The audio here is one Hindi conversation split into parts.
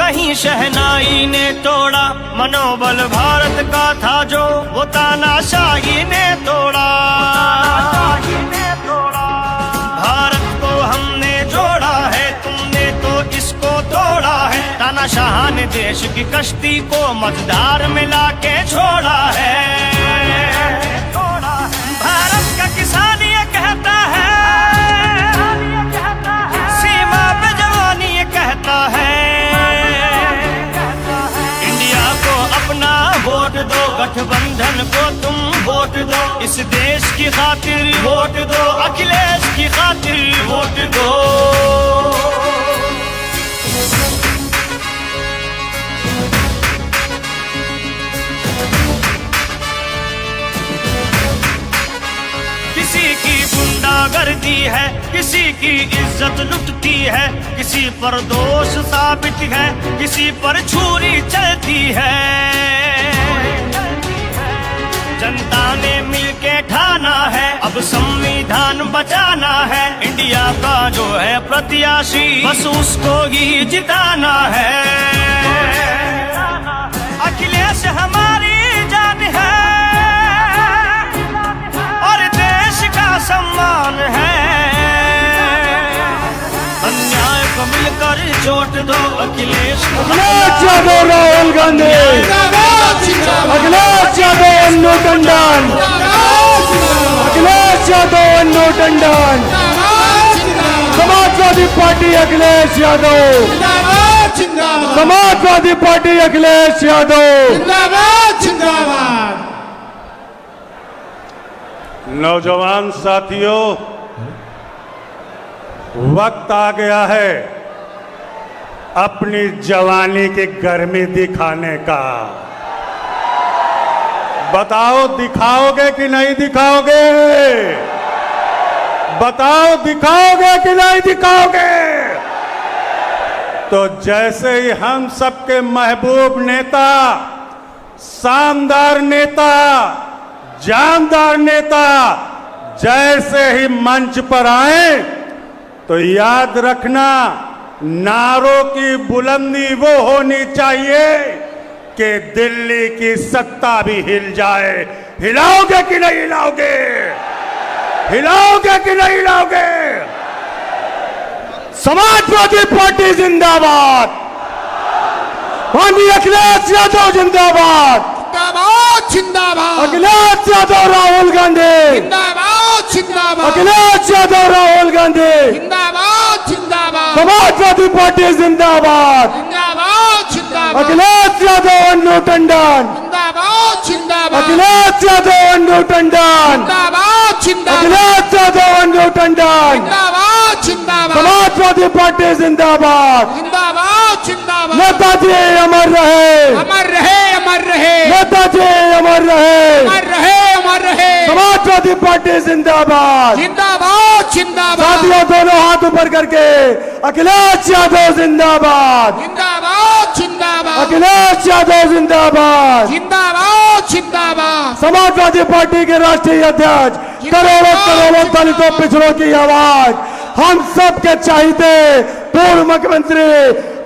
कहीं शहनाई ने तोड़ा मनोबल भारत का था जो वो तानाशाही ने तोड़ा। भारत को हमने जोड़ा है, तुमने तो इसको तोड़ा है। तानाशाह ने देश की कश्ती को मझधार में लाके छोड़ा है। भारत का किसान ये कहता है, सीमा पे जवानी ये कहता है। अपना वोट दो, गठबंधन को तुम वोट दो, इस देश की खातिर वोट दो, अखिलेश की खातिर वोट दो। किसी की गुंडागर्दी है, किसी की इज्जत लुटती है, किसी पर दोष साबित है, किसी पर छुरी चलती है। जनता ने मिलके ठाना है, अब संविधान बचाना है। इंडिया का जो है प्रत्याशी बस उसको ही जिताना है। अखिलेश हमारी जान है और देश का सम्मान है। अन्याय को मिलकर चोट दो, अखिलेश यादव, राहुल गांधी, अखिलेश यादव, अन्नू टंडन, अखिलेश यादव, अन्नू टंडन, समाजवादी पार्टी अखिलेश यादव, समाजवादी पार्टी अखिलेश यादव। नौजवान साथियों, वक्त आ गया है अपनी जवानी की गर्मी दिखाने का। बताओ दिखाओगे कि नहीं दिखाओगे? बताओ दिखाओगे कि नहीं दिखाओगे? तो जैसे ही हम सबके महबूब नेता, शानदार नेता, जानदार नेता जैसे ही मंच पर आए तो याद रखना, नारों की बुलंदी वो होनी चाहिए कि दिल्ली की सत्ता भी हिल जाए। हिलाओगे कि नहीं हिलाओगे? हिलाओगे कि नहीं हिलाओगे? समाजवादी पार्टी जिंदाबाद, माननीय अखिलेश यादव जिंदाबाद, जिंदाबाद, अखिलेश यादव, राहुल गांधी, जिंदाबाद, जिंदाबाद, अखिलेश यादव, राहुल गांधी, जिंदाबाद, जिंदाबाद, समाजवादी पार्टी जिंदाबाद, जिंदाबाद, जिंदाबाद, अखिलेश यादव, अन्नू टंडन, जिंदाबाद, जिंदाबाद, अखिलेश यादव, अन्नू टंडन, जिंदाबाद, जिंदाबाद, अखिलेश यादव, अन्नू टंडन, जिंदाबाद, जिंदाबाद, समाजवादी पार्टी जिंदाबाद, जिंदाबाद, जिंदाबाद, नेताजी अमर रहे, अमर रहे, अमर रहे, नेताजी अमर रहे, अमर रहे, अमर रहे, समाजवादी पार्टी जिंदाबाद, जिंदाबाद, जिंदाबाद, साथियों दोनों हाथ ऊपर करके अखिलेश यादव जिंदाबाद, जिंदाबाद, जिंदाबाद, अखिलेश यादव जिंदाबाद, जिंदाबाद, जिंदाबाद, समाजवादी पार्टी के राष्ट्रीय अध्यक्ष, करोड़ों करोड़ों दलितों पिछड़ों की आवाज, हम सब के चाहते पूर्व मुख्यमंत्री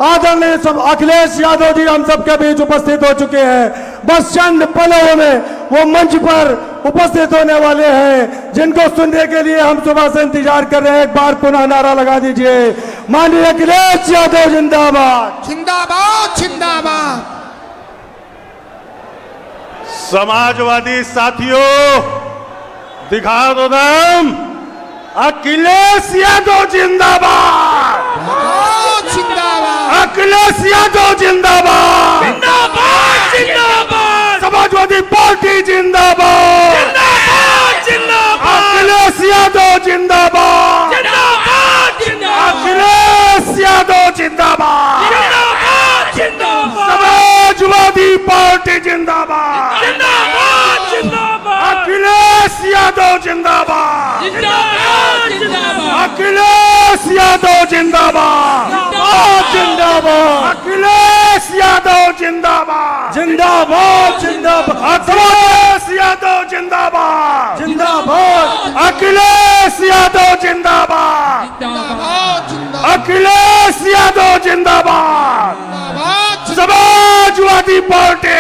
आदरणीय अखिलेश यादव जी हम सबके बीच उपस्थित हो चुके हैं। बस चंद पलों में वो मंच पर उपस्थित होने वाले हैं, जिनको सुनने के लिए हम सुबह से इंतजार कर रहे हैं। एक बार पुनः नारा लगा दीजिए, माननीय अखिलेश यादव जिंदाबाद, जिंदाबाद, जिंदाबाद। समाजवादी साथियों, दिखा दो दम। अखिलेश यादव जिंदाबाद, जिंदाबाद, अखिलेश यादव जिंदाबाद, जिंदाबाद, जिंदाबाद, समाजवादी पार्टी जिंदाबाद, जिंदाबाद, जिंदाबाद, अखिलेश यादव जिंदाबाद, जिंदाबाद, जिंदाबाद, अखिलेश यादव जिंदाबाद, जिंदाबाद, जिंदाबाद, समाजवादी पार्टी जिंदाबाद, जिंदाबाद, जिंदाबाद, अखिलेश यादव जिंदाबाद, जिंदाबाद, जिंदाबाद, अखिलेश यादव जिंदाबाद, जिंदाबाद, अखिलेश यादव जिंदाबाद, जिंदाबाद, जिंदाबाद, अखिलेश यादव जिंदाबाद, जिंदाबाद, अखिलेश यादव जिंदाबाद, जिंदाबाद, अखिलेश यादव जिंदाबाद, समाजवादी पार्टी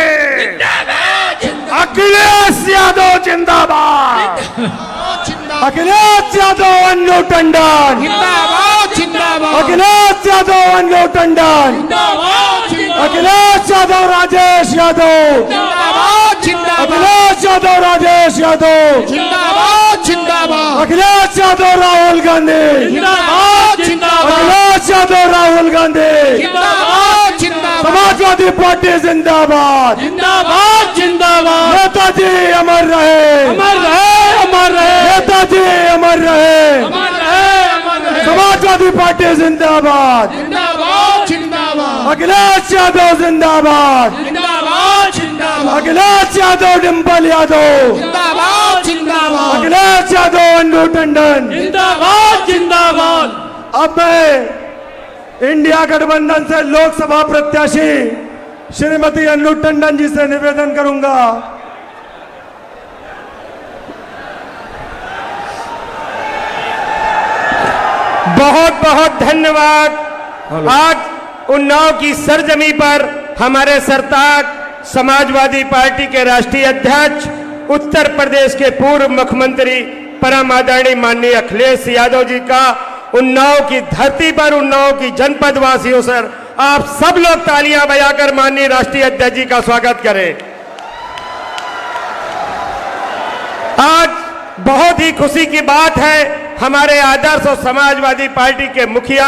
अखिलेश यादव जिंदाबाद, अखिलेश यादव अन्नू टंडन, जिंदाबाद जिंदाबाद अखिलेश यादव अन्नू टंडन, अखिलेश यादव राजेश यादव, जिंदाबाद जिंदाबाद अखिलेश यादव राजेश यादव, जिंदाबाद जिंदाबाद अखिलेश यादव राहुल गांधी, जिंदाबाद जिंदाबाद अखिलेश यादव राहुल गांधी, जिंदाबाद जिंदाबाद समाजवादी पार्टी जिंदाबाद, जिंदाबाद जिंदाबाद नेताजी अमर रहे, अमर रहे अमर रहे नेताजी अमर रहे, अमर रहे अमर रहे समाजवादी पार्टी जिंदाबाद, जिंदाबाद जिंदाबाद अखिलेश यादव जिंदाबाद, जिंदाबाद जिंदाबाद अखिलेश यादव डिंपल यादव, जिंदाबाद जिंदाबाद अखिलेश यादव अन्नू टंडन। जिंदाबाद जिंदाबाद अब मैं इंडिया गठबंधन से लोकसभा प्रत्याशी श्रीमती अन्नू टंडन जी से निवेदन करूंगा, बहुत बहुत धन्यवाद। आज उन्नाव की सरजमी पर हमारे सरताज समाजवादी पार्टी के राष्ट्रीय अध्यक्ष, उत्तर प्रदेश के पूर्व मुख्यमंत्री परम आदरणीय माननीय अखिलेश यादव जी का उन्नाव की धरती पर, उन्नाव की जनपद वासियों सर, आप सब लोग तालियां बजाकर माननीय राष्ट्रीय अध्यक्ष जी का स्वागत करें। आज बहुत ही खुशी की बात है, हमारे आदर्श और समाजवादी पार्टी के मुखिया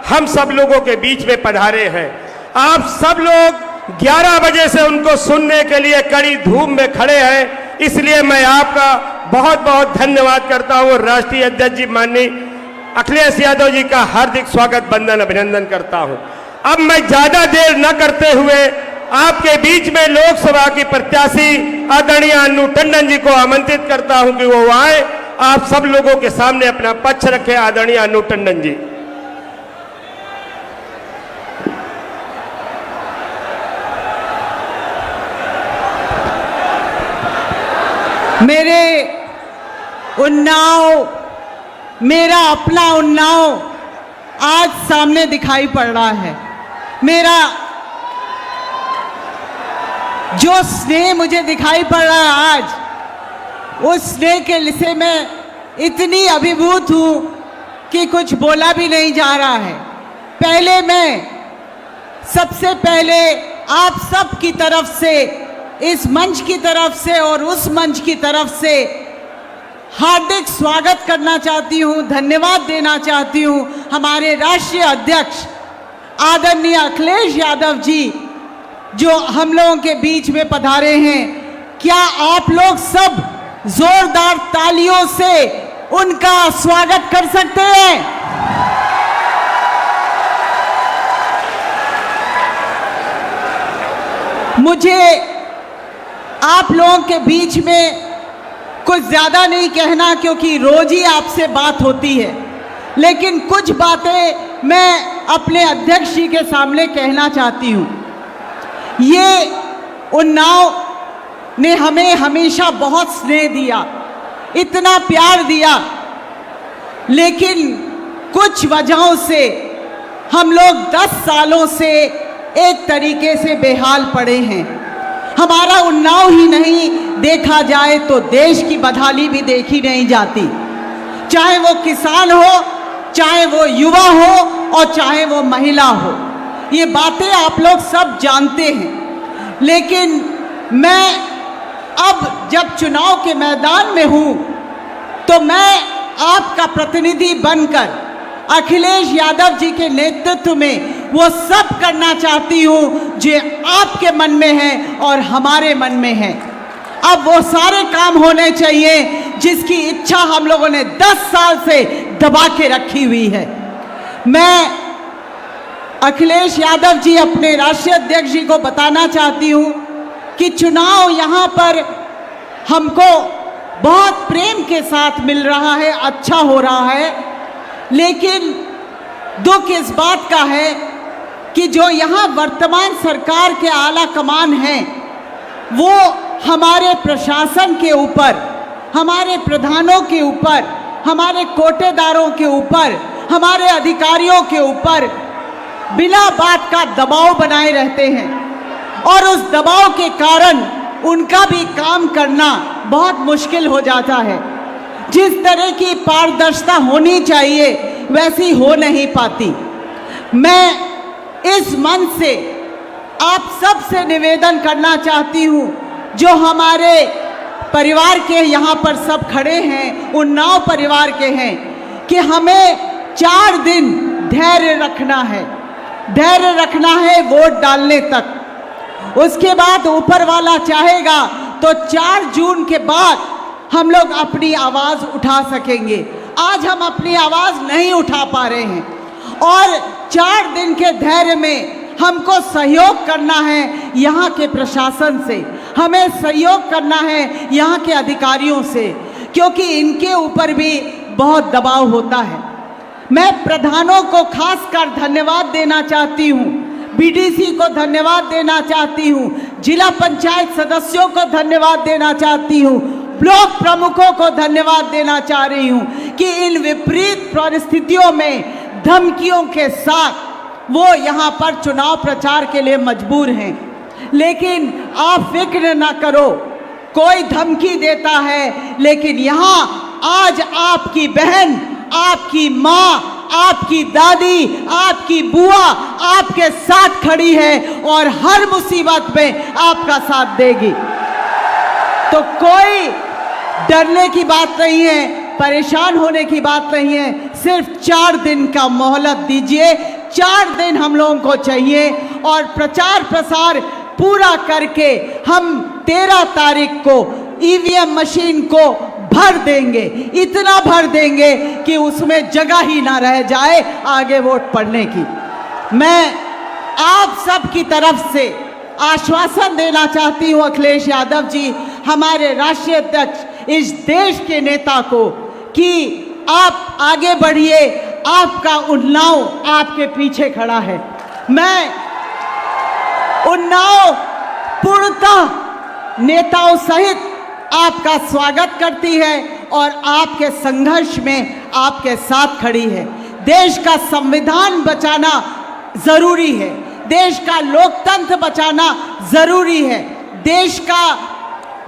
हम सब लोगों के बीच में पधारे हैं। आप सब लोग 11 बजे से उनको सुनने के लिए कड़ी धूम में खड़े हैं, इसलिए मैं आपका बहुत बहुत धन्यवाद करता हूं। राष्ट्रीय अध्यक्ष जी माननीय अखिलेश यादव जी का हार्दिक स्वागत, वंदन, अभिनंदन करता हूं। अब मैं ज्यादा देर न करते हुए आपके बीच में लोकसभा की प्रत्याशी आदरणीय अन्नू टंडन जी को आमंत्रित करता हूं कि वो आए, आप सब लोगों के सामने अपना पक्ष रखें। आदरणीय अन्नू टंडन जी। मेरे उन्नाव, मेरा अपना उन्नाव आज सामने दिखाई पड़ रहा है। मेरा जो स्नेह मुझे दिखाई पड़ रहा है आज, उस स्नेह के लिए मैं इतनी अभिभूत हूं कि कुछ बोला भी नहीं जा रहा है। पहले मैं सबसे पहले आप सब की तरफ से, इस मंच की तरफ से और उस मंच की तरफ से हार्दिक स्वागत करना चाहती हूं, धन्यवाद देना चाहती हूं हमारे राष्ट्रीय अध्यक्ष आदरणीय अखिलेश यादव जी, जो हम लोगों के बीच में पधारे हैं। क्या आप लोग सब जोरदार तालियों से उनका स्वागत कर सकते हैं? मुझे आप लोगों के बीच में कुछ ज़्यादा नहीं कहना, क्योंकि रोज ही आपसे बात होती है, लेकिन कुछ बातें मैं अपने अध्यक्ष जी के सामने कहना चाहती हूँ। ये उन्नाव ने हमें हमेशा बहुत स्नेह दिया, इतना प्यार दिया, लेकिन कुछ वजहों से हम लोग 10 सालों से एक तरीके से बेहाल पड़े हैं। हमारा उन्नाव ही नहीं, देखा जाए तो देश की बदहाली भी देखी नहीं जाती, चाहे वो किसान हो, चाहे वो युवा हो और चाहे वो महिला हो। ये बातें आप लोग सब जानते हैं, लेकिन मैं अब जब चुनाव के मैदान में हूँ तो मैं आपका प्रतिनिधि बनकर अखिलेश यादव जी के नेतृत्व में वो सब करना चाहती हूँ जो आपके मन में है और हमारे मन में है। अब वो सारे काम होने चाहिए जिसकी इच्छा हम लोगों ने 10 साल से दबा के रखी हुई है। मैं अखिलेश यादव जी, अपने राष्ट्रीय अध्यक्ष जी को बताना चाहती हूँ कि चुनाव यहाँ पर हमको बहुत प्रेम के साथ मिल रहा है, अच्छा हो रहा है, लेकिन दुख इस बात का है कि जो यहाँ वर्तमान सरकार के आला कमान हैं, वो हमारे प्रशासन के ऊपर, हमारे प्रधानों के ऊपर, हमारे कोटेदारों के ऊपर, हमारे अधिकारियों के ऊपर बिना बात का दबाव बनाए रहते हैं। और उस दबाव के कारण उनका भी काम करना बहुत मुश्किल हो जाता है। जिस तरह की पारदर्शिता होनी चाहिए वैसी हो नहीं पाती। मैं इस मंच से आप सब से निवेदन करना चाहती हूँ, जो हमारे परिवार के यहाँ पर सब खड़े हैं, उन्नाव परिवार के हैं, कि हमें 4 दिन धैर्य रखना है। धैर्य रखना है वोट डालने तक। उसके बाद ऊपर वाला चाहेगा तो 4 जून के बाद हम लोग अपनी आवाज़ उठा सकेंगे। आज हम अपनी आवाज़ नहीं उठा पा रहे हैं, और 4 दिन के धैर्य में हमको सहयोग करना है यहाँ के प्रशासन से, हमें सहयोग करना है यहाँ के अधिकारियों से, क्योंकि इनके ऊपर भी बहुत दबाव होता है। मैं प्रधानों को खासकर धन्यवाद देना चाहती हूँ, बीडीसी को धन्यवाद देना चाहती हूँ, जिला पंचायत सदस्यों को धन्यवाद देना चाहती हूँ, ब्लॉक प्रमुखों को धन्यवाद देना चाह रही हूँ कि इन विपरीत परिस्थितियों में धमकियों के साथ वो यहाँ पर चुनाव प्रचार के लिए मजबूर हैं। लेकिन आप फिक्र ना करो, कोई धमकी देता है लेकिन यहाँ आज आपकी बहन, आपकी माँ, आपकी दादी, आपकी बुआ आपके साथ खड़ी है और हर मुसीबत में आपका साथ देगी। तो कोई डरने की बात नहीं है, परेशान होने की बात नहीं है। सिर्फ 4 दिन का मोहलत दीजिए, 4 दिन हम लोगों को चाहिए, और प्रचार प्रसार पूरा करके हम 13 तारीख को ईवीएम मशीन को भर देंगे, इतना भर देंगे कि उसमें जगह ही ना रह जाए आगे वोट पड़ने की। मैं आप सब की तरफ से आश्वासन देना चाहती हूँ अखिलेश यादव जी, हमारे राष्ट्रीय अध्यक्ष, इस देश के नेता को, कि आप आगे बढ़िए, आपका उन्नाव आपके पीछे खड़ा है। मैं उन्नाव पूर्णतः नेताओं सहित आपका स्वागत करती है और आपके संघर्ष में आपके साथ खड़ी है। देश का संविधान बचाना जरूरी है, देश का लोकतंत्र बचाना जरूरी है। देश का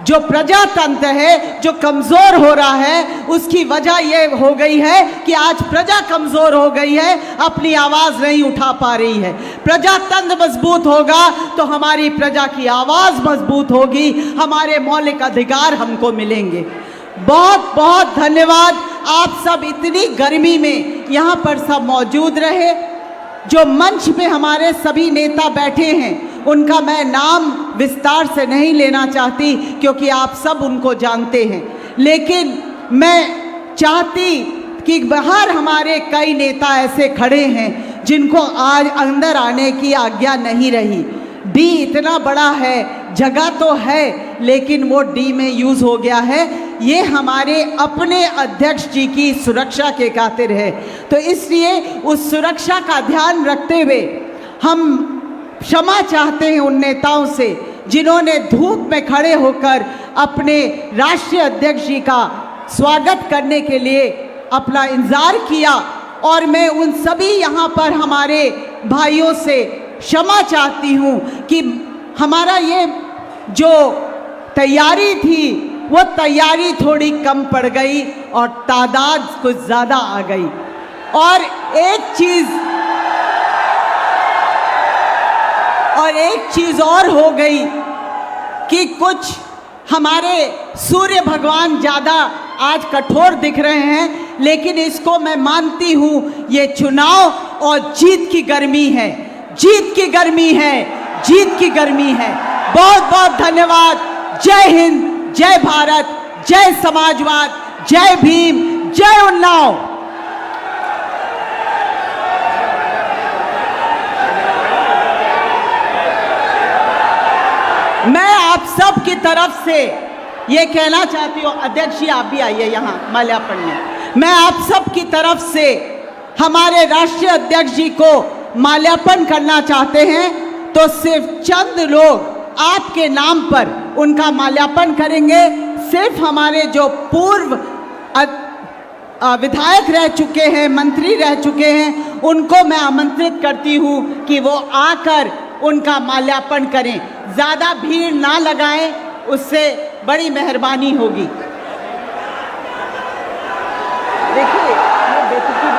जो प्रजातंत्र है जो कमज़ोर हो रहा है, उसकी वजह ये हो गई है कि आज प्रजा कमज़ोर हो गई है, अपनी आवाज़ नहीं उठा पा रही है। प्रजातंत्र मजबूत होगा तो हमारी प्रजा की आवाज़ मजबूत होगी, हमारे मौलिक अधिकार हमको मिलेंगे। बहुत बहुत धन्यवाद। आप सब इतनी गर्मी में यहाँ पर सब मौजूद रहे। जो मंच पे हमारे सभी नेता बैठे हैं उनका मैं नाम विस्तार से नहीं लेना चाहती, क्योंकि आप सब उनको जानते हैं, लेकिन मैं चाहती कि बाहर हमारे कई नेता ऐसे खड़े हैं जिनको आज अंदर आने की आज्ञा नहीं रही। डी इतना बड़ा है, जगह तो है, लेकिन वो डी में यूज़ हो गया है। ये हमारे अपने अध्यक्ष जी की सुरक्षा के खातिर है, तो इसलिए उस सुरक्षा का ध्यान रखते हुए हम क्षमा चाहते हैं उन नेताओं से जिन्होंने धूप में खड़े होकर अपने राष्ट्रीय अध्यक्ष जी का स्वागत करने के लिए अपना इंतजार किया। और मैं उन सभी यहाँ पर हमारे भाइयों से क्षमा चाहती हूँ कि हमारा ये जो तैयारी थी वो तैयारी थोड़ी कम पड़ गई और तादाद कुछ ज़्यादा आ गई। और एक चीज़ और हो गई कि कुछ हमारे सूर्य भगवान ज़्यादा आज कठोर दिख रहे हैं, लेकिन इसको मैं मानती हूँ ये चुनाव और जीत की गर्मी है, जीत की गर्मी है, जीत की गर्मी है। बहुत बहुत धन्यवाद। जय हिंद, जय भारत, जय समाजवाद, जय भीम, जय उन्नाव। मैं आप सब की तरफ से ये कहना चाहती हूँ, अध्यक्ष जी आप भी आइए यहाँ माल्यार्पण में। मैं आप सब की तरफ से हमारे राष्ट्रीय अध्यक्ष जी को माल्यार्पण करना चाहते हैं, तो सिर्फ चंद लोग आपके नाम पर उनका माल्यार्पण करेंगे। सिर्फ हमारे जो पूर्व विधायक रह चुके हैं, मंत्री रह चुके हैं, उनको मैं आमंत्रित करती हूँ कि वो आकर उनका माल्यार्पण करें। ज़्यादा भीड़ ना लगाएं, उससे बड़ी मेहरबानी होगी। देखिए ये बेतुकी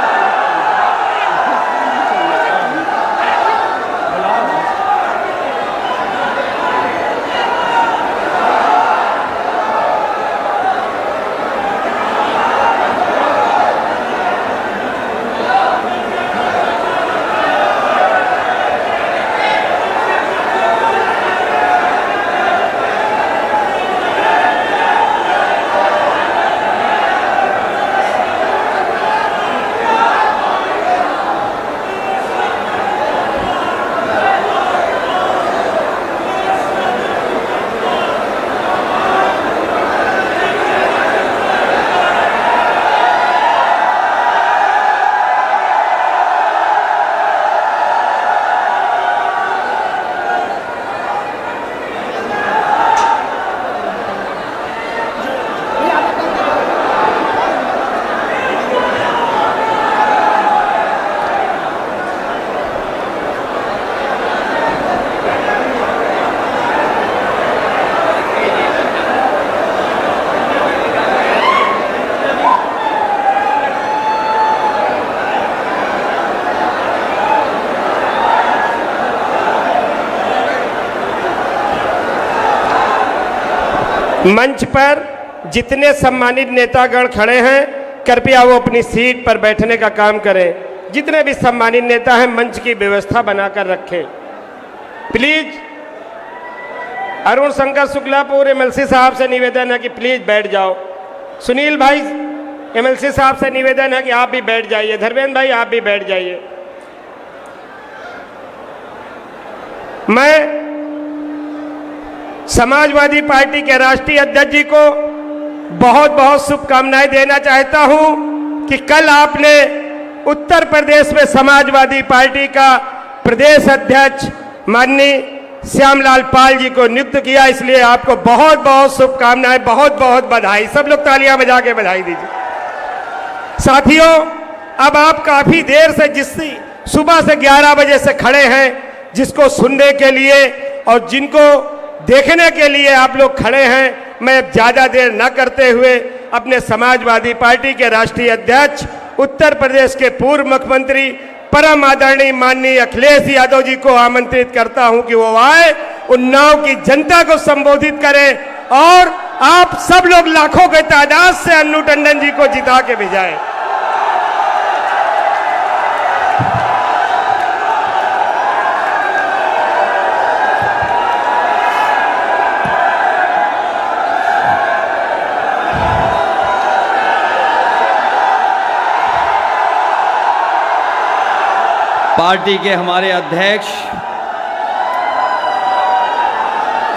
मंच पर जितने सम्मानित नेतागण खड़े हैं, कृपया वो अपनी सीट पर बैठने का काम करें। जितने भी सम्मानित नेता हैं, मंच की व्यवस्था बनाकर रखें प्लीज। अरुण शंकर शुक्लापुर एमएलसी साहब से निवेदन है कि प्लीज बैठ जाओ। सुनील भाई एमएलसी साहब से निवेदन है कि आप भी बैठ जाइए। धर्मेंद्र भाई आप भी बैठ जाइए। मैं समाजवादी पार्टी के राष्ट्रीय अध्यक्ष जी को बहुत बहुत शुभकामनाएं देना चाहता हूं कि कल आपने उत्तर प्रदेश में समाजवादी पार्टी का प्रदेश अध्यक्ष माननीय श्यामलाल पाल जी को नियुक्त किया, इसलिए आपको बहुत बहुत शुभकामनाएं, बहुत बहुत बधाई। सब लोग तालियां बजा के बधाई दीजिए। साथियों, अब आप काफी देर से सुबह से 11 बजे से खड़े हैं, जिसको सुनने के लिए और जिनको देखने के लिए आप लोग खड़े हैं। मैं अब ज्यादा देर न करते हुए अपने समाजवादी पार्टी के राष्ट्रीय अध्यक्ष, उत्तर प्रदेश के पूर्व मुख्यमंत्री परम आदरणीय माननीय अखिलेश यादव जी को आमंत्रित करता हूं कि वो आए, उन्नाव की जनता को संबोधित करें और आप सब लोग लाखों के तादाद से अन्नू टंडन जी को जिता के भेजाएं। पार्टी के हमारे अध्यक्ष,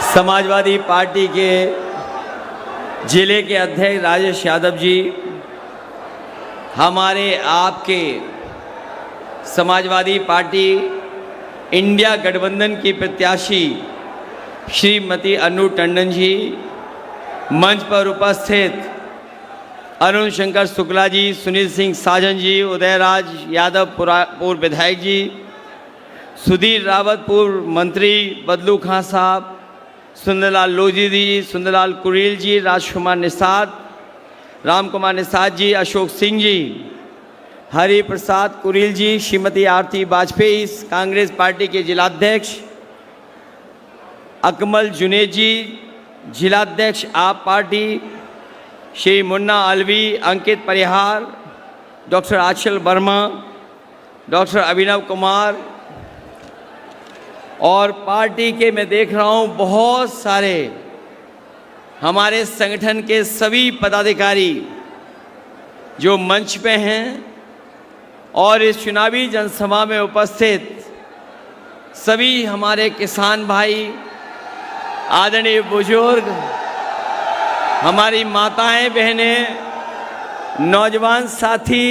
समाजवादी पार्टी के जिले के अध्यक्ष राजेश यादव जी, हमारे आपके समाजवादी पार्टी इंडिया गठबंधन की प्रत्याशी श्रीमती अन्नू टंडन जी, मंच पर उपस्थित अरुण शंकर शुक्ला जी, सुनील सिंह साजन जी, उदयराज यादव पूर्व विधायक जी, सुधीर रावत पूर्व मंत्री, बदलू खां साहब, सुंदरलाल लोधी जी, सुंदरलाल कुरील जी, राजकुमार निषाद, राम कुमार निषाद जी, अशोक सिंह जी, हरि प्रसाद कुरील जी, श्रीमती आरती वाजपेयी कांग्रेस पार्टी के जिलाध्यक्ष, अकमल जुनेद जी जिलाध्यक्ष आप पार्टी, श्री मुन्ना अलवी, अंकित परिहार, डॉक्टर आचल वर्मा, डॉक्टर अभिनव कुमार और पार्टी के मैं देख रहा हूँ बहुत सारे हमारे संगठन के सभी पदाधिकारी जो मंच पे हैं और इस चुनावी जनसभा में उपस्थित सभी हमारे किसान भाई, आदरणीय बुजुर्ग, हमारी माताएं बहनें, नौजवान साथी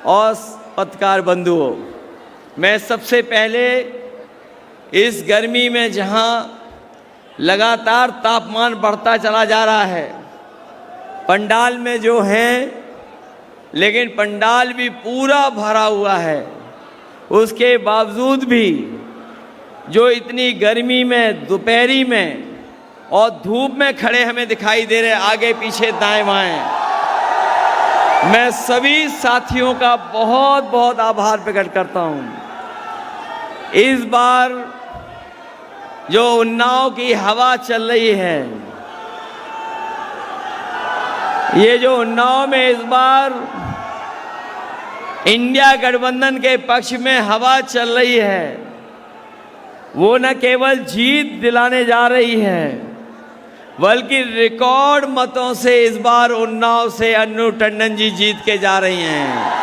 और पत्रकार बंधुओं, मैं सबसे पहले इस गर्मी में जहां लगातार तापमान बढ़ता चला जा रहा है, पंडाल में जो है, लेकिन पंडाल भी पूरा भरा हुआ है, उसके बावजूद भी जो इतनी गर्मी में, दोपहरी में और धूप में खड़े हमें दिखाई दे रहे, आगे पीछे दाएं बाएं, मैं सभी साथियों का बहुत बहुत आभार प्रकट करता हूं। इस बार जो उन्नाव की हवा चल रही है, ये जो उन्नाव में इस बार इंडिया गठबंधन के पक्ष में हवा चल रही है, वो न केवल जीत दिलाने जा रही है, बल्कि रिकॉर्ड मतों से इस बार उन्नाव से अन्नू टंडन जी जीत के जा रही हैं।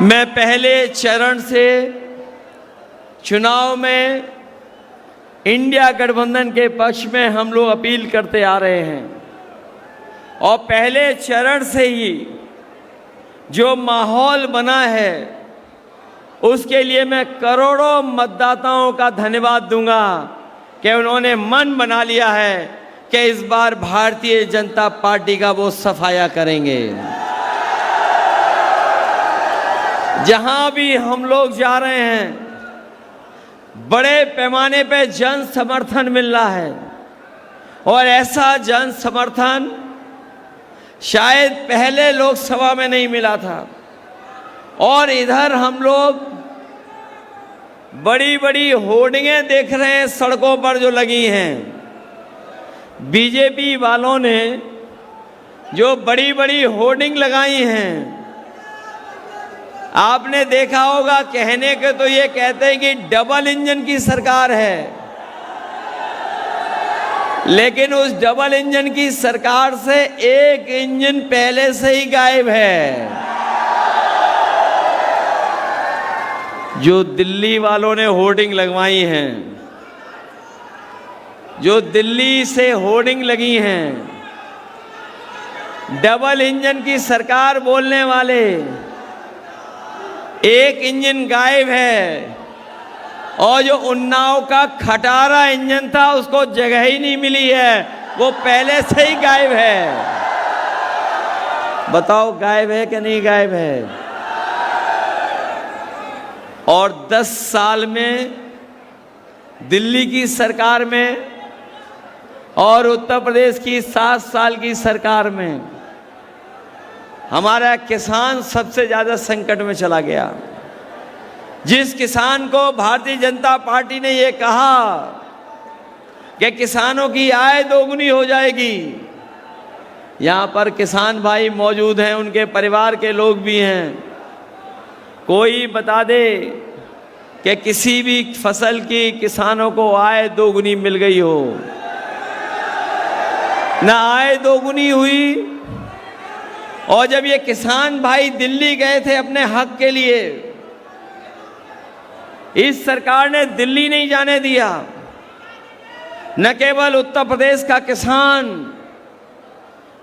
मैं पहले चरण से चुनाव में इंडिया गठबंधन के पक्ष में हम लोग अपील करते आ रहे हैं, और पहले चरण से ही जो माहौल बना है उसके लिए मैं करोड़ों मतदाताओं का धन्यवाद दूंगा कि उन्होंने मन बना लिया है कि इस बार भारतीय जनता पार्टी का वो सफाया करेंगे। जहां भी हम लोग जा रहे हैं, बड़े पैमाने पे जन समर्थन मिल रहा है, और ऐसा जन समर्थन शायद पहले लोकसभा में नहीं मिला था। और इधर हम लोग बड़ी बड़ी होर्डिंगें देख रहे हैं सड़कों पर जो लगी हैं। बीजेपी वालों ने जो बड़ी बड़ी होर्डिंग लगाई हैं, आपने देखा होगा, कहने के तो ये कहते हैं कि डबल इंजन की सरकार है, लेकिन उस डबल इंजन की सरकार से एक इंजन पहले से ही गायब है। जो दिल्ली वालों ने होर्डिंग लगवाई हैं, जो दिल्ली से होर्डिंग लगी हैं, डबल इंजन की सरकार बोलने वाले, एक इंजन गायब है, और जो उन्नाव का खटारा इंजन था उसको जगह ही नहीं मिली है, वो पहले से ही गायब है। बताओ गायब है कि नहीं गायब है? और 10 साल में दिल्ली की सरकार में और उत्तर प्रदेश की 7 साल की सरकार में हमारा किसान सबसे ज्यादा संकट में चला गया। जिस किसान को भारतीय जनता पार्टी ने ये कहा कि किसानों की आय दोगुनी हो जाएगी, यहाँ पर किसान भाई मौजूद हैं, उनके परिवार के लोग भी हैं, कोई बता दे कि किसी भी फसल की किसानों को आय दोगुनी मिल गई हो। ना आय दोगुनी हुई, और जब ये किसान भाई दिल्ली गए थे अपने हक के लिए, इस सरकार ने दिल्ली नहीं जाने दिया। न केवल उत्तर प्रदेश का किसान,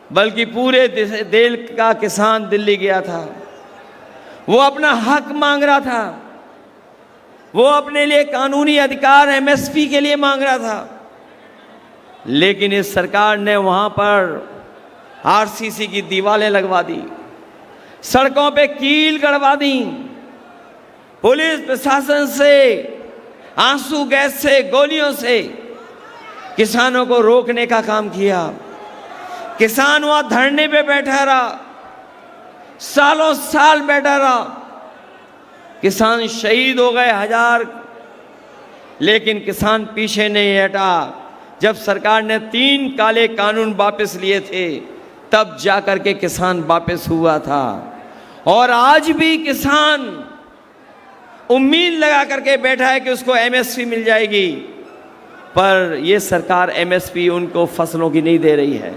बल्कि पूरे देश का किसान दिल्ली गया था। वो अपना हक मांग रहा था, वो अपने लिए कानूनी अधिकार एमएसपी के लिए मांग रहा था, लेकिन इस सरकार ने वहां पर आरसीसी की दीवारें लगवा दी, सड़कों पे कील गड़वा दी, पुलिस प्रशासन से, आंसू गैस से, गोलियों से किसानों को रोकने का काम किया। किसान वहां धरने पे बैठा रहा, सालों साल बैठा रहा, किसान शहीद हो गए 1000, लेकिन किसान पीछे नहीं हटा। जब सरकार ने 3 काले कानून वापस लिए थे, तब जाकर के किसान वापस हुआ था। और आज भी किसान उम्मीद लगा करके बैठा है कि उसको एमएसपी मिल जाएगी, पर यह सरकार एमएसपी उनको फसलों की नहीं दे रही है।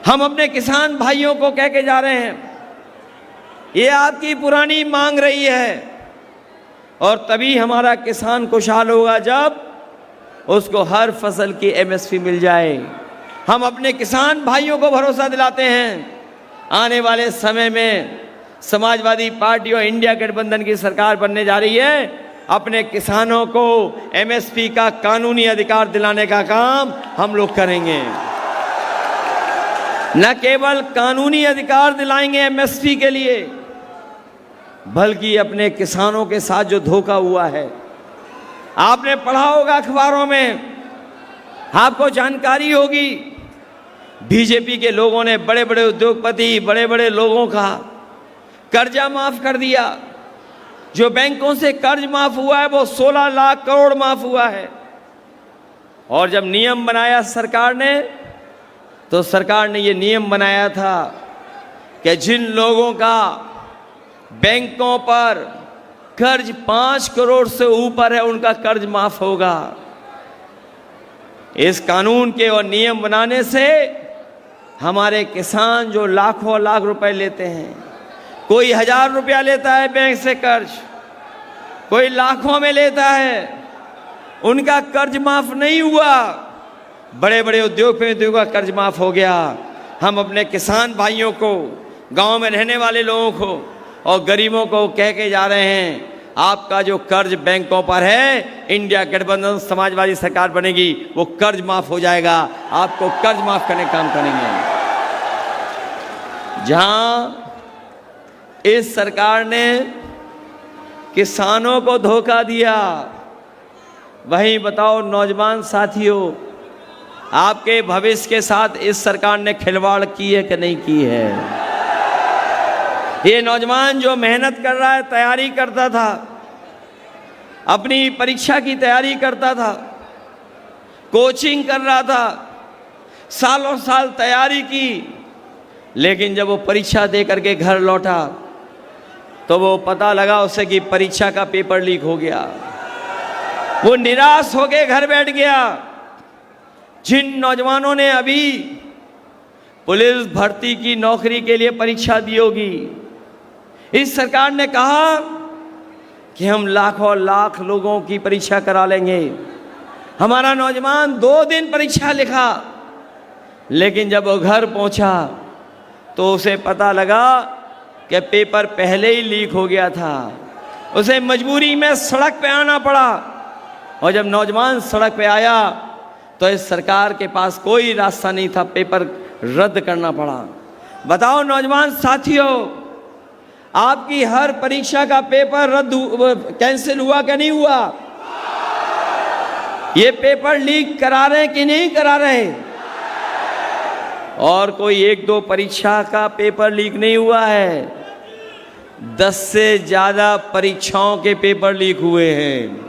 हम अपने किसान भाइयों को कह के जा रहे हैं, ये आपकी पुरानी मांग रही है, और तभी हमारा किसान खुशहाल होगा जब उसको हर फसल की एमएसपी मिल जाए। हम अपने किसान भाइयों को भरोसा दिलाते हैं, आने वाले समय में समाजवादी पार्टी और इंडिया गठबंधन की सरकार बनने जा रही है। अपने किसानों को एमएसपी का कानूनी अधिकार दिलाने का काम हम लोग करेंगे। न केवल कानूनी अधिकार दिलाएंगे एमएसपी के लिए, बल्कि अपने किसानों के साथ जो धोखा हुआ है। आपने पढ़ा होगा अखबारों में, आपको जानकारी होगी, बीजेपी के लोगों ने बड़े बड़े उद्योगपति, बड़े बड़े लोगों का कर्जा माफ कर दिया। जो बैंकों से कर्ज माफ हुआ है वो 16 लाख करोड़ माफ हुआ है। और जब नियम बनाया सरकार ने, तो सरकार ने ये नियम बनाया था कि जिन लोगों का बैंकों पर कर्ज 5 करोड़ से ऊपर है उनका कर्ज माफ होगा। इस कानून के और नियम बनाने से हमारे किसान जो लाखों लाख रुपए लेते हैं, कोई 1000 रुपया लेता है बैंक से कर्ज, कोई लाखों में लेता है, उनका कर्ज माफ नहीं हुआ। बड़े बड़े उद्योगपतियों का कर्ज माफ हो गया। हम अपने किसान भाइयों को, गांव में रहने वाले लोगों को और गरीबों को कह के जा रहे हैं, आपका जो कर्ज बैंकों पर है, इंडिया गठबंधन समाजवादी सरकार बनेगी, वो कर्ज माफ हो जाएगा। आपको कर्ज माफ करने का काम करेंगे। जहां इस सरकार ने किसानों को धोखा दिया, वहीं बताओ नौजवान साथियों, आपके भविष्य के साथ इस सरकार ने खिलवाड़ की है कि नहीं की है? ये नौजवान जो मेहनत कर रहा है, तैयारी करता था, अपनी परीक्षा की तैयारी करता था, कोचिंग कर रहा था, सालों साल तैयारी की, लेकिन जब वो परीक्षा दे करके घर लौटा तो वो पता लगा उसे कि परीक्षा का पेपर लीक हो गया। वो निराश होकर घर बैठ गया। जिन नौजवानों ने अभी पुलिस भर्ती की नौकरी के लिए परीक्षा दी होगी, इस सरकार ने कहा कि हम लाखों लाख लोगों की परीक्षा करा लेंगे। हमारा नौजवान 2 दिन परीक्षा लिखा, लेकिन जब वो घर पहुंचा तो उसे पता लगा कि पेपर पहले ही लीक हो गया था। उसे मजबूरी में सड़क पे आना पड़ा, और जब नौजवान सड़क पे आया तो इस सरकार के पास कोई रास्ता नहीं था, पेपर रद्द करना पड़ा। बताओ नौजवान साथियों, आपकी हर परीक्षा का पेपर कैंसिल हुआ कि नहीं हुआ? ये पेपर लीक करा रहे कि नहीं करा रहे? और कोई 1-2 परीक्षा का पेपर लीक नहीं हुआ है, 10 से ज्यादा परीक्षाओं के पेपर लीक हुए हैं।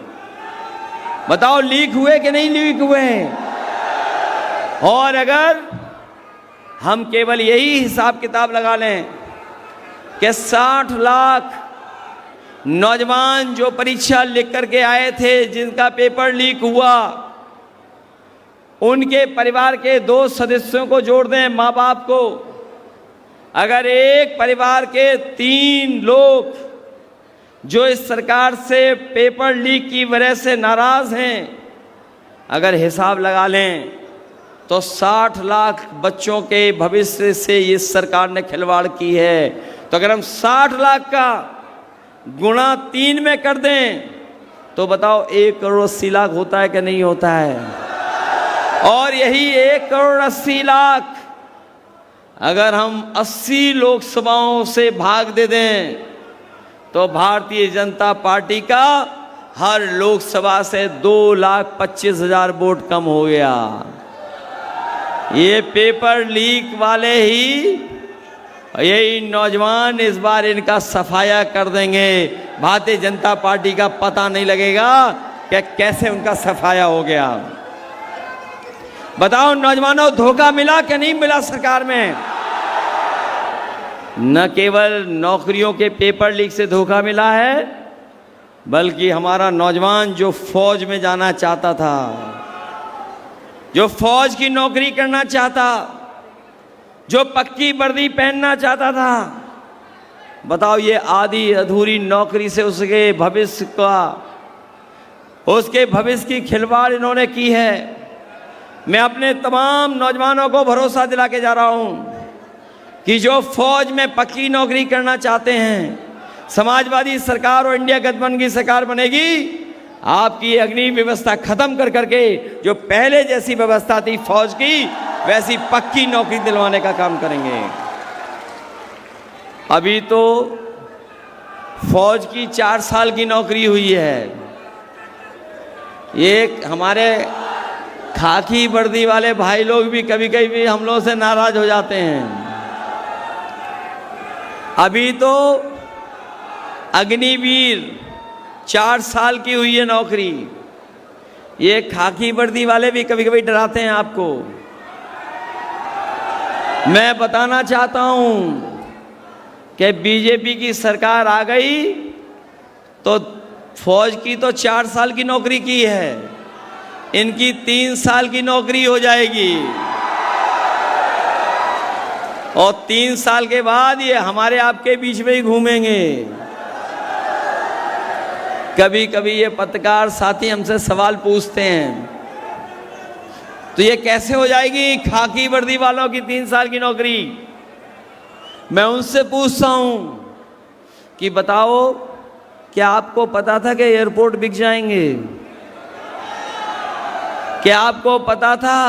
बताओ लीक हुए कि नहीं लीक हुए हैं? और अगर हम केवल यही हिसाब किताब लगा लें कि 60 लाख नौजवान जो परीक्षा लिख करके आए थे, जिनका पेपर लीक हुआ, उनके परिवार के 2 सदस्यों को जोड़ दें, माँ बाप को, अगर एक परिवार के 3 लोग जो इस सरकार से पेपर लीक की वजह से नाराज हैं, अगर हिसाब लगा लें तो 60 लाख बच्चों के भविष्य से इस सरकार ने खिलवाड़ की है। तो अगर हम 60 लाख का गुणा 3 में कर दें तो बताओ 1 करोड़ 80 लाख होता है कि नहीं होता है? और यही 1 करोड़ 80 लाख अगर हम 80 लोकसभाओं से भाग दे दें तो भारतीय जनता पार्टी का हर लोकसभा से 2,25,000 वोट कम हो गया। ये पेपर लीक वाले ही, यही नौजवान इस बार इनका सफाया कर देंगे। भारतीय जनता पार्टी का पता नहीं लगेगा कि कैसे उनका सफाया हो गया। बताओ नौजवानों, धोखा मिला कि नहीं मिला सरकार में? न केवल नौकरियों के पेपर लीक से धोखा मिला है, बल्कि हमारा नौजवान जो फौज में जाना चाहता था, जो फौज की नौकरी करना चाहता, जो पक्की वर्दी पहनना चाहता था, बताओ ये आधी अधूरी नौकरी से उसके भविष्य की खिलवाड़ इन्होंने की है। मैं अपने तमाम नौजवानों को भरोसा दिला के जा रहा हूं कि जो फौज में पक्की नौकरी करना चाहते हैं, समाजवादी सरकार और इंडिया गठबंधन की सरकार बनेगी, आपकी अग्नि व्यवस्था खत्म कर करके जो पहले जैसी व्यवस्था थी फौज की, वैसी पक्की नौकरी दिलवाने का काम करेंगे। अभी तो फौज की 4 साल की नौकरी हुई है। ये हमारे खाकी वर्दी वाले भाई लोग भी कभी कभी हम लोगों से नाराज हो जाते हैं। अभी तो अग्निवीर 4 साल की हुई है नौकरी। ये खाकी वर्दी वाले भी कभी कभी डराते हैं आपको। मैं बताना चाहता हूं कि बीजेपी की सरकार आ गई तो फौज की तो 4 साल की नौकरी की है, इनकी 3 साल की नौकरी हो जाएगी और 3 साल के बाद ये हमारे आपके बीच में ही घूमेंगे। कभी कभी ये पत्रकार साथी हमसे सवाल पूछते हैं, तो ये कैसे हो जाएगी खाकी वर्दी वालों की 3 साल की नौकरी? मैं उनसे पूछता हूं कि बताओ, क्या आपको पता था कि एयरपोर्ट बिक जाएंगे? क्या आपको पता था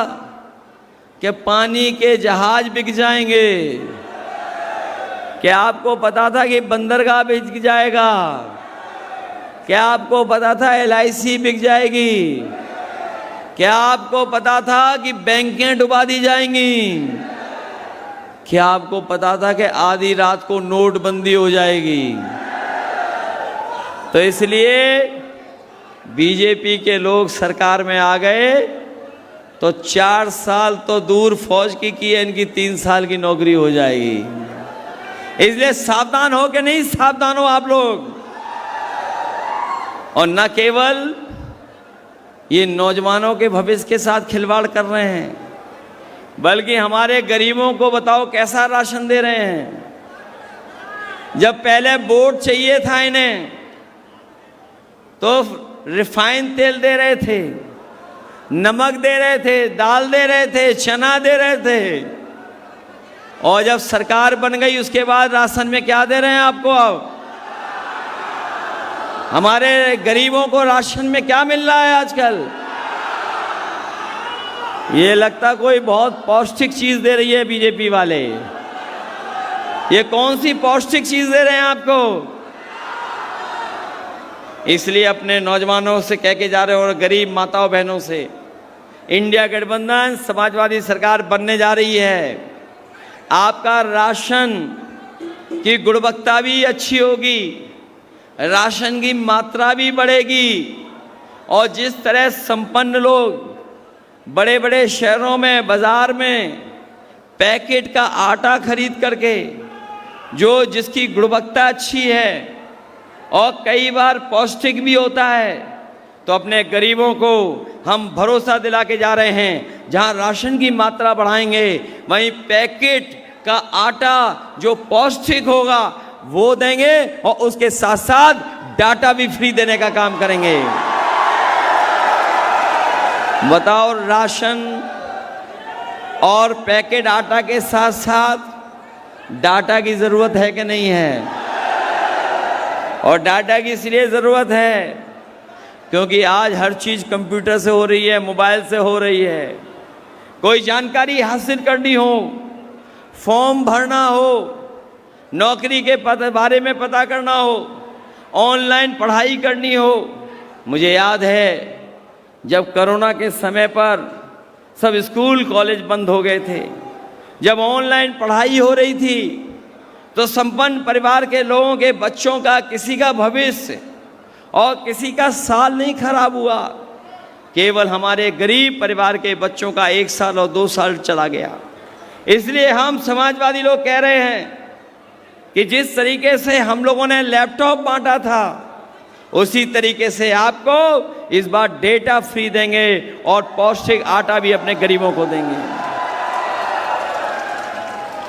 कि पानी के जहाज बिक जाएंगे? क्या आपको पता था कि बंदरगाह बिक जाएगा? क्या आपको पता था LIC बिक जाएगी? क्या आपको पता था कि बैंकें डुबा दी जाएंगी? क्या आपको पता था कि आधी रात को नोटबंदी हो जाएगी? तो इसलिए बीजेपी के लोग सरकार में आ गए तो 4 साल तो दूर फौज की है, इनकी 3 साल की नौकरी हो जाएगी। इसलिए सावधान हो कि नहीं सावधान हो आप लोग। और न केवल ये नौजवानों के भविष्य के साथ खिलवाड़ कर रहे हैं, बल्कि हमारे गरीबों को बताओ कैसा राशन दे रहे हैं। जब पहले वोट चाहिए था इन्हें तो रिफाइन तेल दे रहे थे, नमक दे रहे थे, दाल दे रहे थे, चना दे रहे थे, और जब सरकार बन गई उसके बाद राशन में क्या दे रहे हैं आपको? अब हमारे गरीबों को राशन में क्या मिल रहा है आजकल? ये लगता कोई बहुत पौष्टिक चीज दे रही है बीजेपी वाले। ये कौन सी पौष्टिक चीज दे रहे हैं आपको? इसलिए अपने नौजवानों से कह के जा रहे हो और गरीब माताओं बहनों से, इंडिया गठबंधन समाजवादी सरकार बनने जा रही है। आपका राशन की गुणवत्ता भी अच्छी होगी, राशन की मात्रा भी बढ़ेगी, और जिस तरह संपन्न लोग बड़े बड़े शहरों में बाजार में पैकेट का आटा खरीद करके जिसकी गुणवत्ता अच्छी है और कई बार पौष्टिक भी होता है, तो अपने गरीबों को हम भरोसा दिला के जा रहे हैं, जहां राशन की मात्रा बढ़ाएंगे वहीं पैकेट का आटा जो पौष्टिक होगा वो देंगे, और उसके साथ साथ डाटा भी फ्री देने का काम करेंगे। बताओ, राशन और पैकेट आटा के साथ साथ डाटा की जरूरत है कि नहीं है? और डाटा की इसलिए जरूरत है क्योंकि आज हर चीज कंप्यूटर से हो रही है, मोबाइल से हो रही है। कोई जानकारी हासिल करनी हो, फॉर्म भरना हो, नौकरी के बारे में पता करना हो, ऑनलाइन पढ़ाई करनी हो। मुझे याद है जब कोरोना के समय पर सब स्कूल कॉलेज बंद हो गए थे, जब ऑनलाइन पढ़ाई हो रही थी, तो संपन्न परिवार के लोगों के बच्चों का किसी का भविष्य और किसी का साल नहीं खराब हुआ, केवल हमारे गरीब परिवार के बच्चों का 1 साल और 2 साल चला गया। इसलिए हम समाजवादी लोग कह रहे हैं कि जिस तरीके से हम लोगों ने लैपटॉप बांटा था, उसी तरीके से आपको इस बार डेटा फ्री देंगे और पौष्टिक आटा भी अपने गरीबों को देंगे।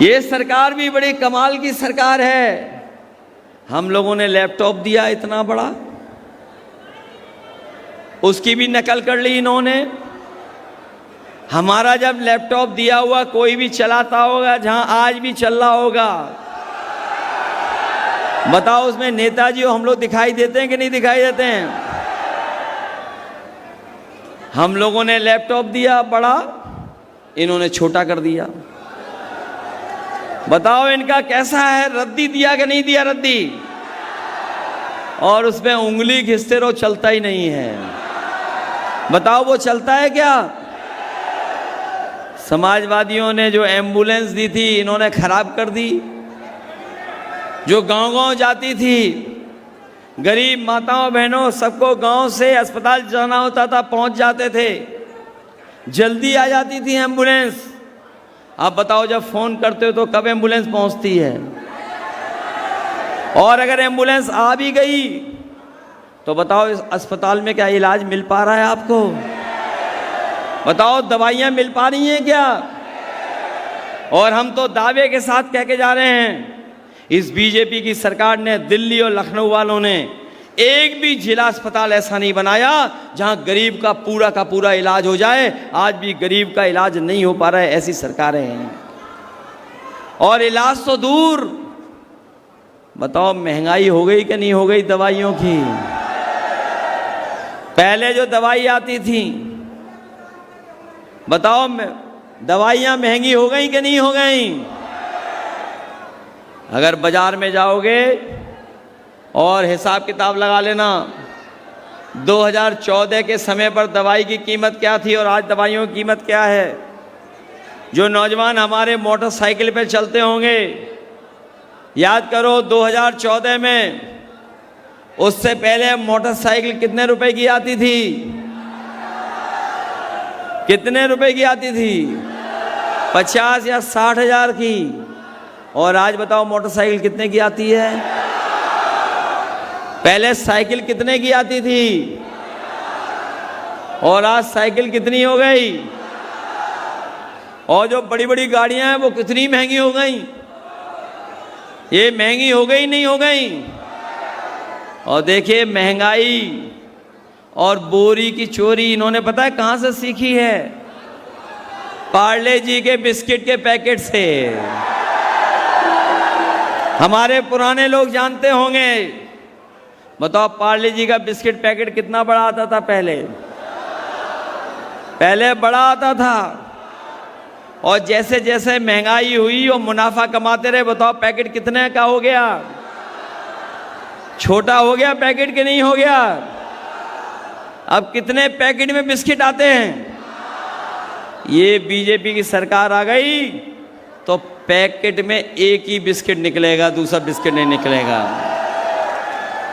ये सरकार भी बड़ी कमाल की सरकार है। हम लोगों ने लैपटॉप दिया इतना बड़ा, उसकी भी नकल कर ली इन्होंने। हमारा जब लैपटॉप दिया हुआ कोई भी चलाता होगा, जहां आज भी चल रहा होगा, बताओ उसमें नेताजी हम लोग दिखाई देते हैं कि नहीं दिखाई देते हैं? हम लोगों ने लैपटॉप दिया बड़ा, इन्होंने छोटा कर दिया। बताओ इनका कैसा है? रद्दी दिया कि नहीं दिया? रद्दी और उसमें उंगली घिसते रहो, चलता ही नहीं है। बताओ वो चलता है क्या? समाजवादियों ने जो एम्बुलेंस दी थी इन्होंने खराब कर दी। जो गांव-गांव जाती थी, गरीब माताओं बहनों सबको गांव से अस्पताल जाना होता था, पहुंच जाते थे, जल्दी आ जाती थी एम्बुलेंस। आप बताओ जब फोन करते हो तो कब एम्बुलेंस पहुंचती है? और अगर एम्बुलेंस आ भी गई तो बताओ इस अस्पताल में क्या इलाज मिल पा रहा है आपको? बताओ दवाइयां मिल पा रही हैं क्या? और हम तो दावे के साथ कह के जा रहे हैं, इस बीजेपी की सरकार ने, दिल्ली और लखनऊ वालों ने एक भी जिला अस्पताल ऐसा नहीं बनाया जहां गरीब का पूरा इलाज हो जाए। आज भी गरीब का इलाज नहीं हो पा रहा है, ऐसी सरकारें हैं। और इलाज तो दूर, बताओ महंगाई हो गई कि नहीं हो गई दवाइयों की? पहले जो दवाई आती थी, बताओ दवाइयां महंगी हो गई कि नहीं हो गई? अगर बाजार में जाओगे और हिसाब किताब लगा लेना, 2014 के समय पर दवाई की कीमत क्या थी और आज दवाइयों की कीमत क्या है। जो नौजवान हमारे मोटरसाइकिल पर चलते होंगे, याद करो 2014 में, उससे पहले मोटरसाइकिल कितने रुपए की आती थी? कितने रुपए की आती थी? 50 या 60 हजार की। और आज बताओ मोटरसाइकिल कितने की आती है? पहले साइकिल कितने की आती थी और आज साइकिल कितनी हो गई? और जो बड़ी बड़ी गाड़ियां हैं वो कितनी महंगी हो गई? ये महंगी हो गई नहीं हो गई? और देखिए महंगाई और बोरी की चोरी इन्होंने पता है कहां से सीखी है? पार्ले जी के बिस्किट के पैकेट से। हमारे पुराने लोग जानते होंगे। बताओ पार्ले जी का बिस्किट पैकेट कितना बड़ा आता था पहले? पहले बड़ा आता था, और जैसे जैसे महंगाई हुई और मुनाफा कमाते रहे, बताओ पैकेट कितने का हो गया? छोटा हो गया पैकेट कि नहीं हो गया? अब कितने पैकेट में बिस्किट आते हैं? ये बीजेपी की सरकार आ गई तो पैकेट में एक ही बिस्किट निकलेगा, दूसरा बिस्किट नहीं निकलेगा।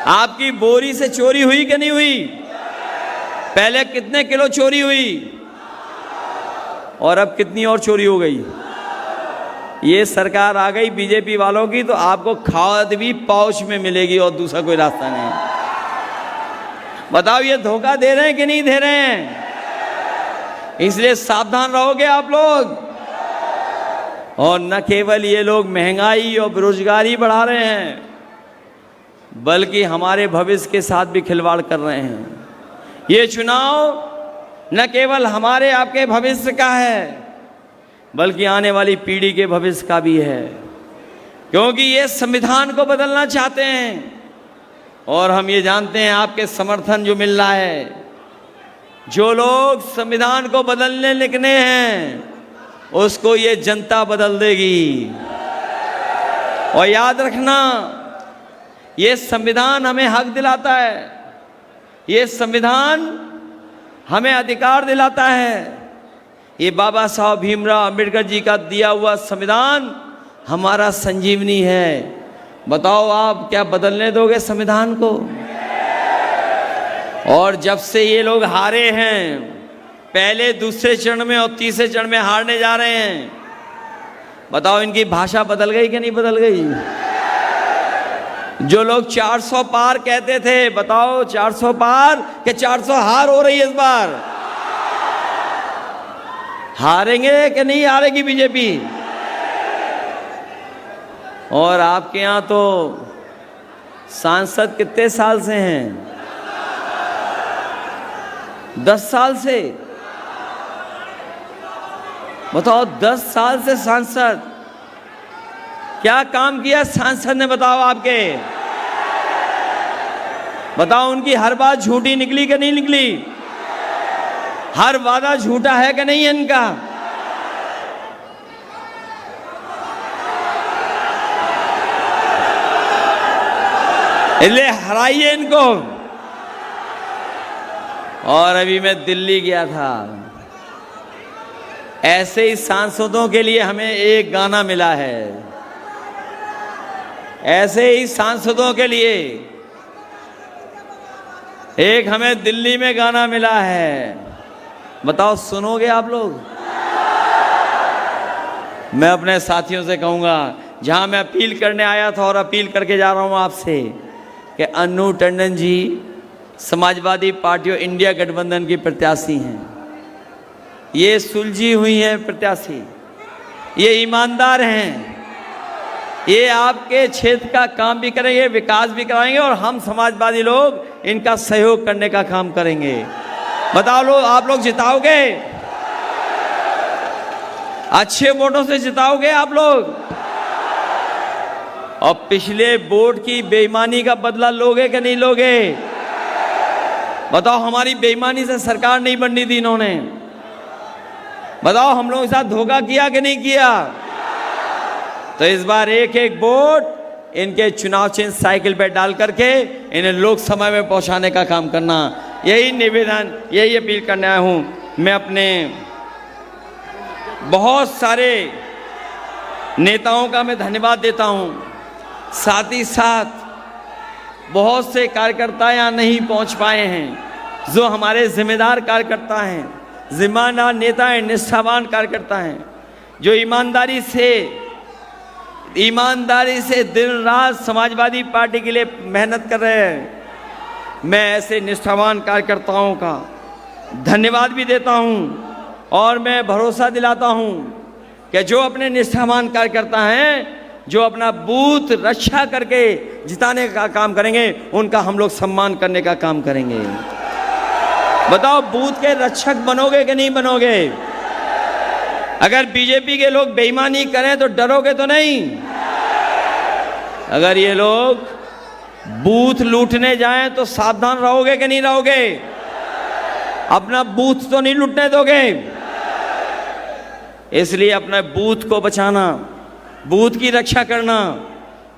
आपकी बोरी से चोरी हुई कि नहीं हुई? पहले कितने किलो चोरी हुई और अब कितनी और चोरी हो गई? ये सरकार आ गई बीजेपी वालों की तो आपको खाद भी पाउच में मिलेगी और दूसरा कोई रास्ता नहीं। बताओ ये धोखा दे रहे हैं कि नहीं दे रहे हैं? इसलिए सावधान रहोगे आप लोग। और न केवल ये लोग महंगाई और बेरोजगारी बढ़ा रहे हैं, बल्कि हमारे भविष्य के साथ भी खिलवाड़ कर रहे हैं। ये चुनाव न केवल हमारे आपके भविष्य का है, बल्कि आने वाली पीढ़ी के भविष्य का भी है, क्योंकि ये संविधान को बदलना चाहते हैं। और हम ये जानते हैं आपके समर्थन जो मिल रहा है, जो लोग संविधान को बदलने लिखने हैं उसको ये जनता बदल देगी। और याद रखना, ये संविधान हमें हक दिलाता है, ये संविधान हमें अधिकार दिलाता है। ये बाबा साहब भीमराव अंबेडकर जी का दिया हुआ संविधान हमारा संजीवनी है। बताओ आप क्या बदलने दोगे संविधान को? और जब से ये लोग हारे हैं, पहले दूसरे चरण में और तीसरे चरण में हारने जा रहे हैं, बताओ इनकी भाषा बदल गई कि नहीं बदल गई? जो लोग 400 पार कहते थे, बताओ 400 पार कि 400 हार हो रही है इस बार? हारेंगे कि नहीं हारेगी बीजेपी? और आपके यहां तो सांसद कितने साल से हैं? 10 साल से। बताओ 10 साल से सांसद, क्या काम किया सांसद ने? बताओ आपके, बताओ उनकी हर बात झूठी निकली कि नहीं निकली? हर वादा झूठा है कि नहीं इनका? इसलिए हराइए इनको। और अभी मैं दिल्ली गया था, ऐसे ही सांसदों के लिए हमें एक गाना मिला है, ऐसे ही सांसदों के लिए एक हमें दिल्ली में गाना मिला है। बताओ सुनोगे आप लोग? मैं अपने साथियों से कहूंगा, जहां मैं अपील करने आया था और अपील करके जा रहा हूं आपसे कि अन्नू टंडन जी समाजवादी पार्टी और इंडिया गठबंधन की प्रत्याशी हैं। ये सुलझी हुई हैं प्रत्याशी, ये ईमानदार हैं, ये आपके क्षेत्र का काम भी करेंगे, विकास भी कराएंगे और हम समाजवादी लोग इनका सहयोग करने का काम करेंगे। बताओ लोग, आप लोग जिताओगे? अच्छे वोटों से जिताओगे आप लोग? और पिछले वोट की बेईमानी का बदला लोगे कि नहीं लोगे? बताओ, हमारी बेईमानी से सरकार नहीं बननी थी इन्होंने। बताओ, हम लोगों के साथ धोखा किया कि नहीं किया? तो इस बार एक एक वोट इनके चुनाव चिन्ह साइकिल पे डाल करके इन्हें लोकसभा में पहुंचाने का काम करना, यही निवेदन, यही अपील करने आया हूं। मैं अपने बहुत सारे नेताओं का मैं धन्यवाद देता हूं, साथ ही साथ बहुत से कार्यकर्ता यहाँ नहीं पहुंच पाए हैं, जो हमारे जिम्मेदार कार्यकर्ता हैं, जिम्मेदार नेता हैं, निष्ठावान कार्यकर्ता हैं, जो ईमानदारी से दिन रात समाजवादी पार्टी के लिए मेहनत कर रहे हैं। मैं ऐसे निष्ठावान कार्यकर्ताओं का धन्यवाद भी देता हूं और मैं भरोसा दिलाता हूं कि जो अपने निष्ठावान कार्यकर्ता हैं, जो अपना बूथ रक्षा करके जिताने का काम करेंगे, उनका हम लोग सम्मान करने का काम करेंगे। बताओ, बूथ के रक्षक बनोगे कि नहीं बनोगे? अगर बीजेपी के लोग बेईमानी करें तो डरोगे तो नहीं? अगर ये लोग बूथ लूटने जाएं तो सावधान रहोगे कि नहीं रहोगे? अपना बूथ तो नहीं लूटने दोगे? इसलिए अपने बूथ को बचाना, बूथ की रक्षा करना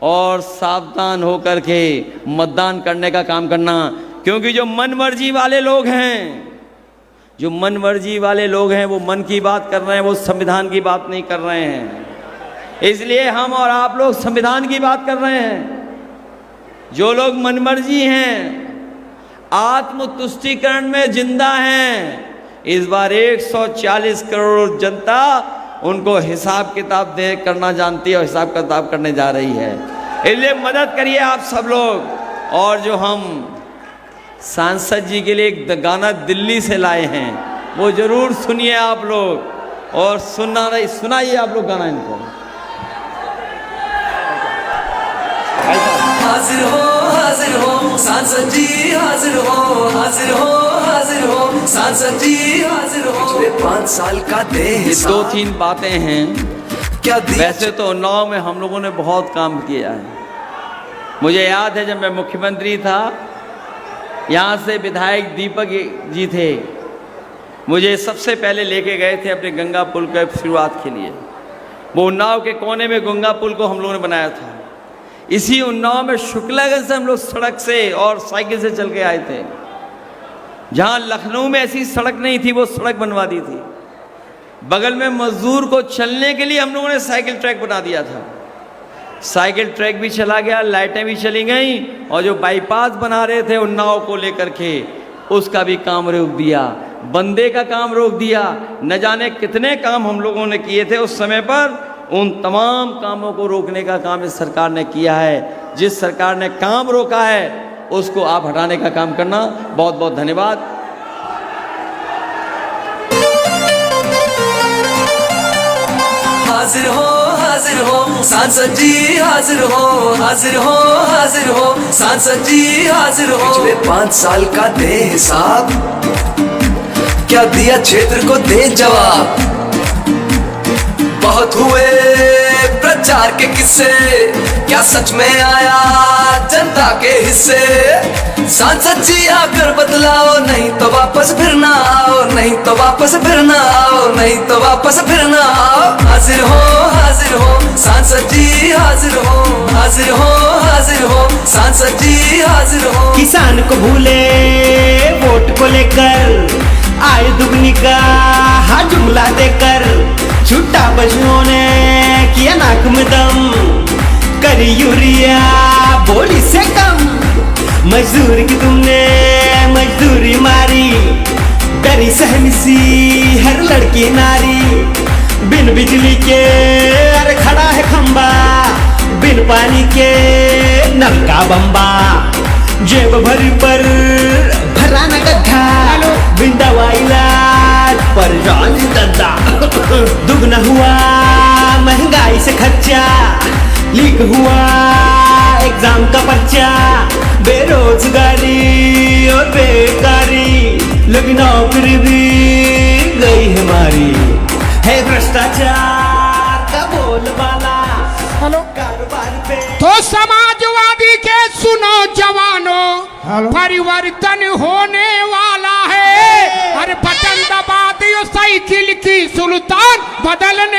और सावधान होकर के मतदान करने का काम करना। क्योंकि जो मन मर्जी वाले लोग हैं, जो मन मर्जी वाले लोग हैं, वो मन की बात कर रहे हैं, वो संविधान की बात नहीं कर रहे हैं। इसलिए हम और आप लोग संविधान की बात कर रहे हैं। जो लोग मन मर्जी हैं, आत्मतुष्टिकरण में जिंदा हैं, इस बार 140 करोड़ जनता उनको हिसाब किताब दे करना जानती है और हिसाब किताब करने जा रही है। इसलिए मदद करिए आप सब लोग। और जो हम सांसद जी के लिए एक गाना दिल्ली से लाए हैं, वो जरूर सुनिए आप लोग, और सुनाइए आप लोग गाना इनको। हाजिर हो सांसद जी, हाजिर हो सांसद जी, हाजिर हो। पिछले 5 साल का दे हिसाब। 2-3 बातें हैं। क्या वैसे तो उन्नाव में हम लोगों ने बहुत काम किया है। मुझे याद है जब मैं मुख्यमंत्री था, यहाँ से विधायक दीपक जी थे, मुझे सबसे पहले लेके गए थे अपने गंगा पुल के शुरुआत के लिए। वो उन्नाव के कोने में गंगा पुल को हम लोगों ने बनाया था। इसी उन्नाव में शुक्लागंज से हम लोग सड़क से और साइकिल से चल के आए थे। जहाँ लखनऊ में ऐसी सड़क नहीं थी, वो सड़क बनवा दी थी। बगल में मजदूर को चलने के लिए हम लोगों ने साइकिल ट्रैक बना दिया था। साइकिल ट्रैक भी चला गया, लाइटें भी चली गई, और जो बाईपास बना रहे थे उन्नाव को लेकर के, उसका भी काम रोक दिया, बंदे का काम रोक दिया। न जाने कितने काम हम लोगों ने किए थे उस समय पर। उन तमाम कामों को रोकने का काम इस सरकार ने किया है। जिस सरकार ने काम रोका है उसको आप हटाने का काम करना। बहुत बहुत धन्यवाद। हाजिर हो सांसद जी, हाजिर हो सांसद जी, हाजिर हो। पिछले 5 साल का दे हिसाब, क्या दिया क्षेत्र को दे जवाब। बहुत हुए प्रचार के किस्से, क्या सच में आया जनता के हिस्से। सांसद जी आकर बदलाओ, नहीं तो वापस फिर ना आओ, नहीं तो वापस फिर ना आओ, नहीं तो वापस फिर ना आओ। हाजिर हो सांसद जी, हाजिर हो सांसद जी हाजिर हो। किसान को भूले वोट को लेकर, आय दुगनी का हाँ जुमला देकर, छुट्टा पशुओं ने किया नाक में दम, करी यूरिया बोली से कम, मजदूर की तुमने मजदूरी मारी, डरी सहमी सी हर लड़की नारी, बिन बिजली के अरे खड़ा है खंबा, बिन पानी के नल का बम्बा, जेब भरी पर भरा न गड्ढा, बिन दवा इलाज पर जानी दद्दा, दुगना हुआ महंगाई से खर्चा, लीक हुआ एग्जाम का पर्चा, बेरोजगारी और बेकारी, लेकिन नौकरी भी गई है हमारी, है भ्रष्टाचार का बोलबाला, कारोबार पे। तो समाजवादी के सुनो जवानों, परिवर्तन होने वाला है। हर बटन दबा दियो साइकिल की सुल्तान बदलने